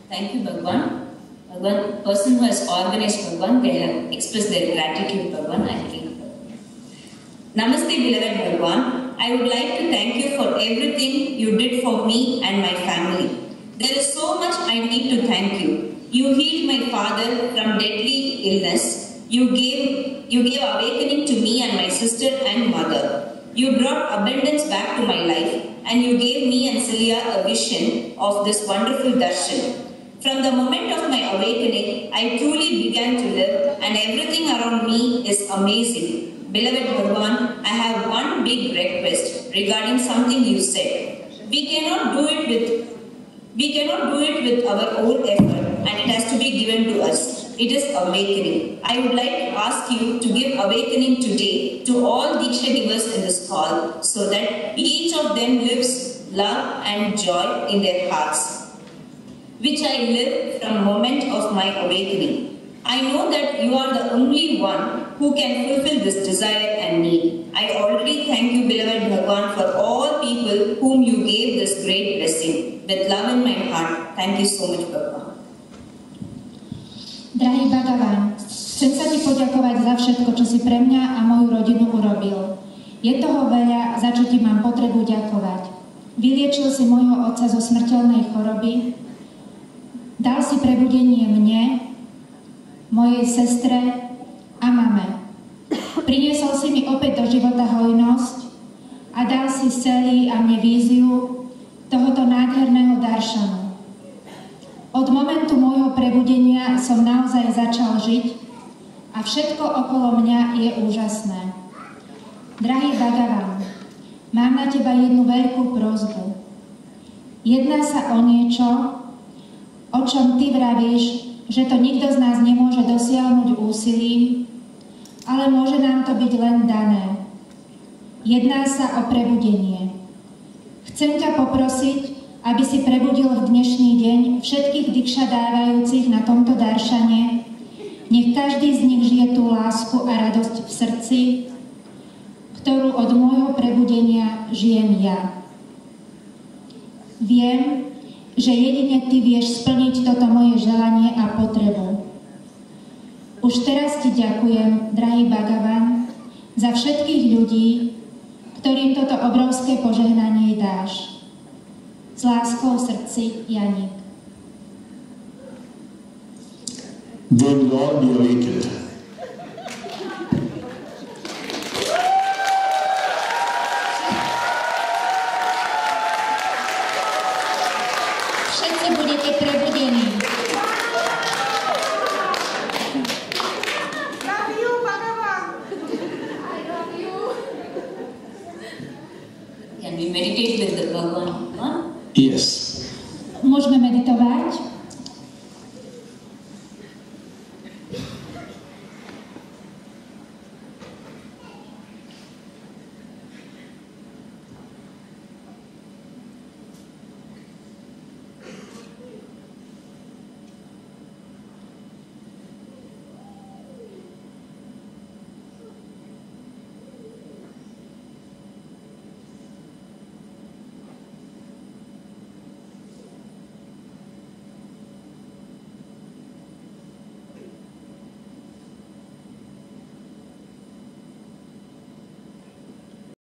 Thank you, Bhagwan. Bhagwan, person who has organized Bhagwan, they have expressed their gratitude, Bhagwan, I think. Namaste, beloved Bhagwan. I would like to thank you for everything you did for me and my family. There is so much I need to thank you. You healed my father from deadly illness. You gave awakening to me and my sister and mother. You brought abundance back to my life, and you gave me and Celia a vision of this wonderful darshan. From the moment of my awakening, I truly began to live, and everything around me is amazing. Beloved Bhagwan, I have one big request regarding something you said. We cannot do it with our own effort, and it has to be given to us. It is awakening. I would like to ask you to give awakening today to all Diksha givers in this hall, so that each of them lives love and joy in their hearts, which I live from the moment of my awakening. I know that you are the only one who can fulfill this desire and need. I already thank you, beloved Bhagwan, for all people whom you gave this great blessing. With love in my heart, thank you so much, Bhagwan. Drahý Bhagavan, chcem sa ti poďakovať za všetko, čo si pre mňa a moju rodinu urobil. Je toho veľa, za čo ti mám potrebu ďakovať. Vyliečil si môjho otca zo smrteľnej choroby, dal si prebudenie mne, mojej sestre a mame. Priniesol si mi opäť do života hojnosť a dal si Celii a mne víziu tohoto nádherného daršanu. Od momentu môjho prebudenia som naozaj začal žiť a všetko okolo mňa je úžasné. Drahý Bhagavan, mám na teba jednu veľkú prosbu. Jedná sa o niečo, o čom ty vravíš, že to nikto z nás nemôže dosiahnuť úsilím, ale môže nám to byť len dané. Jedná sa o prebudenie. Chcem ťa poprosiť, aby si prebudil v dnešný deň všetkých dikša dávajúcich na tomto daršane. Nech každý z nich žije tú lásku a radosť v srdci, ktorú od môjho prebudenia žijem ja. Viem, že jedine ty vieš splniť toto moje želanie a potrebu. Už teraz ti ďakujem, drahý Bhagavan, za všetkých ľudí, ktorým toto obrovské požehnanie dáš. S láskou v srdci, Janík. Then Lord be awakened. Všetci budete prebudení. Love you, Bhagavan. I love you. Can we meditate with the Bhagwan? Yes. Môžeme meditovať.